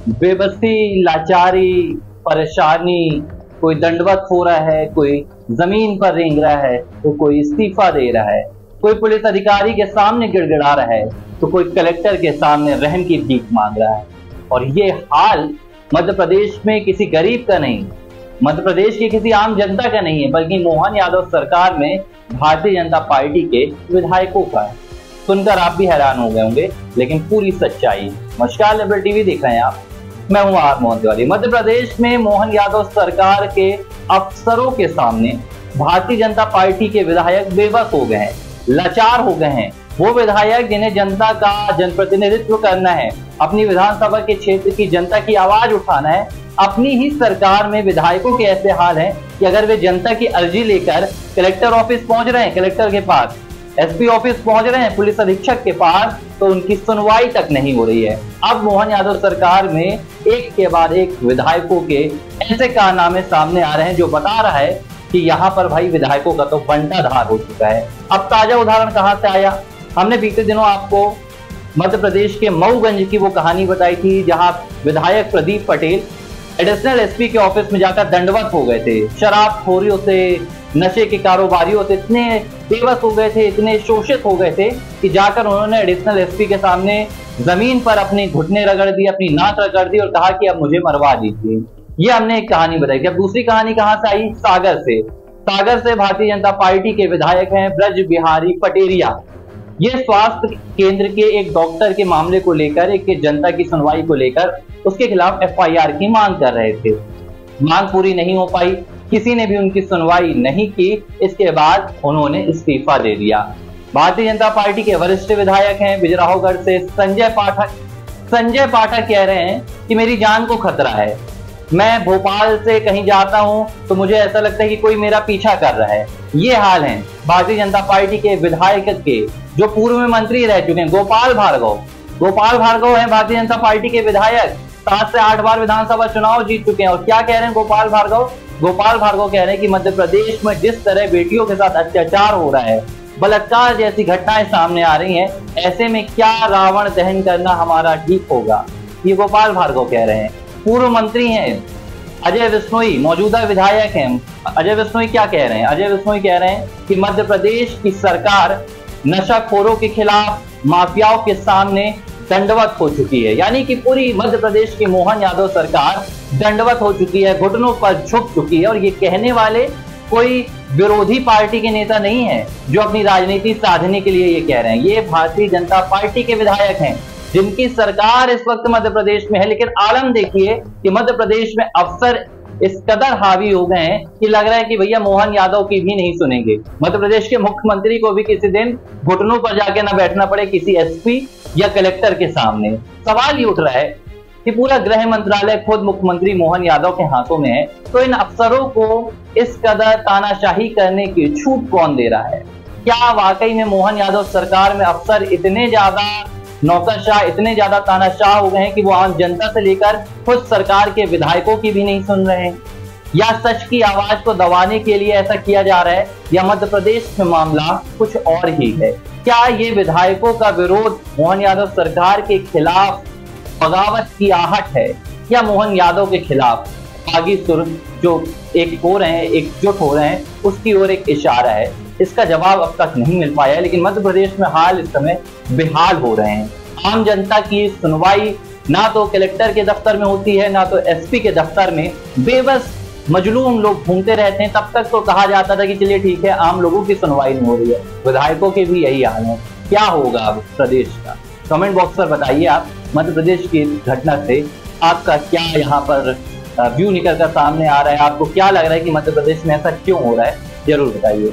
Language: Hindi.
बेबसी, लाचारी, परेशानी, कोई दंडवत हो रहा है, कोई जमीन पर रेंग रहा है, तो कोई इस्तीफा दे रहा है, कोई पुलिस अधिकारी के सामने गिड़गिड़ा रहा है, तो कोई कलेक्टर के सामने रहम की भीख मांग रहा है। और ये हाल मध्य प्रदेश में किसी गरीब का नहीं, मध्य प्रदेश की किसी आम जनता का नहीं है, बल्कि मोहन यादव सरकार में भारतीय जनता पार्टी के विधायकों का है। सुनकर आप भी हैरान हो गए होंगे, लेकिन पूरी सच्चाई। नमस्कार, लिबरल टीवी देख रहे हैं आप, मैं हूं आर मोहन तिवारी। मध्य प्रदेश में मोहन यादव सरकार के अफसरों के सामने भारतीय जनता पार्टी के विधायक बेबस हो गए हैं, लाचार हो गए हैं। वो विधायक जिन्हें जनता का जनप्रतिनिधित्व करना है, अपनी विधानसभा के क्षेत्र की जनता की आवाज उठाना है, अपनी ही सरकार में विधायकों के ऐसे हाल हैं कि अगर वे जनता की अर्जी लेकर कलेक्टर ऑफिस पहुंच रहे हैं, कलेक्टर के पास, एसपी ऑफिस पहुंच रहे हैं, पुलिस अधीक्षक के पास, तो उनकी सुनवाई तक नहीं हो रही है। अब मोहन यादव सरकार में एक के बाद एक विधायकों के ऐसे कारनामे सामने आ रहे हैं जो बता रहा है कि यहाँ पर भाई विधायकों का तो बंटाधार हो चुका है। अब ताजा उदाहरण कहां से आया? हमने बीते दिनों आपको मध्य प्रदेश के मऊगंज की वो कहानी बताई थी, जहां विधायक प्रदीप पटेल एडिशनल एसपी के ऑफिस में जाकर दंडवत हो गए थे। शराबखोरियों से, नशे के कारोबारियों से इतने बेबस हो गए थे, इतने शोषित हो गए थे कि जाकर उन्होंने एडिशनल एसपी के सामने जमीन पर अपने घुटने रगड़ दिए, अपनी नाक रगड़ दी और कहा कि अब मुझे मरवा दीजिए। ये हमने एक कहानी बताई थी। अब दूसरी कहानी कहां से आई? सागर से। सागर से भारतीय जनता पार्टी के विधायक हैं ब्रज बिहारी पटेरिया। ये स्वास्थ्य केंद्र के एक डॉक्टर के मामले को लेकर, एक जनता की सुनवाई को लेकर उसके खिलाफ एफआईआर की मांग कर रहे थे। मांग पूरी नहीं हो पाई, किसी ने भी उनकी सुनवाई नहीं की। इसके बाद उन्होंने इस्तीफा दे दिया। भारतीय जनता पार्टी के वरिष्ठ विधायक हैं बिजराहोगढ़ से संजय पाठक। संजय पाठक कह रहे हैं कि मेरी जान को खतरा है, मैं भोपाल से कहीं जाता हूं तो मुझे ऐसा लगता है कि कोई मेरा पीछा कर रहा है। ये हाल है भारतीय जनता पार्टी के विधायक के, जो पूर्व में मंत्री रह चुके हैं, गोपाल भार्गव। गोपाल भार्गव है भारतीय जनता पार्टी के विधायक, 7 से 8 बार विधानसभा चुनाव जीत चुके हैं। और क्या कह रहे हैं गोपाल भार्गव? गोपाल भार्गव कह रहे हैं कि मध्य प्रदेश में जिस तरह बेटियों के साथ अत्याचार हो रहा है, बलात्कार जैसी घटनाएं सामने आ रही हैं, ऐसे में क्या रावण दहन करना हमारा ठीक होगा? ये गोपाल भार्गव कह रहे हैं। पूर्व मंत्री हैं अजय विश्नोई, मौजूदा विधायक हैं। अजय विश्नोई क्या कह रहे हैं? अजय विश्नोई कह रहे हैं कि मध्य प्रदेश की सरकार नशाखोरों के खिलाफ, माफियाओं के सामने दंडवत हो चुकी है। यानी कि पूरी मध्य प्रदेश की मोहन यादव सरकार दंडवत हो चुकी है, घुटनों पर झुक चुकी है। और ये कहने वाले कोई विरोधी पार्टी के नेता नहीं है जो अपनी राजनीति साधने के लिए ये कह रहे हैं। ये भारतीय जनता पार्टी के विधायक हैं जिनकी सरकार इस वक्त मध्य प्रदेश में है। लेकिन आलम देखिए कि मध्य प्रदेश में अफसर इस कदर हावी हो गए हैं कि लग रहा है कि भैया मोहन यादव की भी नहीं सुनेंगे। मध्य प्रदेश के मुख्यमंत्री को भी किसी दिन घुटनों पर जाके ना बैठना पड़े किसी एसपी या कलेक्टर के सामने। सवाल ये उठ रहा है कि पूरा गृह मंत्रालय खुद मुख्यमंत्री मोहन यादव के हाथों में है, तो इन अफसरों को इस कदर तानाशाही करने की छूट कौन दे रहा है? क्या वाकई में मोहन यादव सरकार में अफसर इतने ज्यादा नौकरशाह, इतने ज्यादा तानाशाह हो गए हैं कि वो आम जनता से लेकर खुद सरकार के विधायकों की भी नहीं सुन रहे हैं? या सच की आवाज को दबाने के लिए ऐसा किया जा रहा है, या मध्य प्रदेश में मामला कुछ और ही है? क्या ये विधायकों का विरोध मोहन यादव सरकार के खिलाफ बगावत की आहट है, या मोहन यादव के खिलाफ बागी सुर जो एक हो रहे हैं, एकजुट हो रहे हैं, उसकी ओर एक इशारा है? इसका जवाब अब तक नहीं मिल पाया है। लेकिन मध्य प्रदेश में हाल इस समय बेहाल हो रहे हैं। आम जनता की सुनवाई ना तो कलेक्टर के दफ्तर में होती है, ना तो एसपी के दफ्तर में। बेबस मजलूम लोग घूमते रहते हैं। तब तक तो कहा जाता था कि चलिए ठीक है, आम लोगों की सुनवाई नहीं हो रही है। विधायकों के भी यही हाल है। क्या होगा अब प्रदेश का? कमेंट बॉक्स पर बताइए आप। मध्य प्रदेश की घटना से आपका क्या यहाँ पर व्यू निकल कर सामने आ रहा है? आपको क्या लग रहा है कि मध्य प्रदेश में ऐसा क्यों हो रहा है? जरूर बताइए।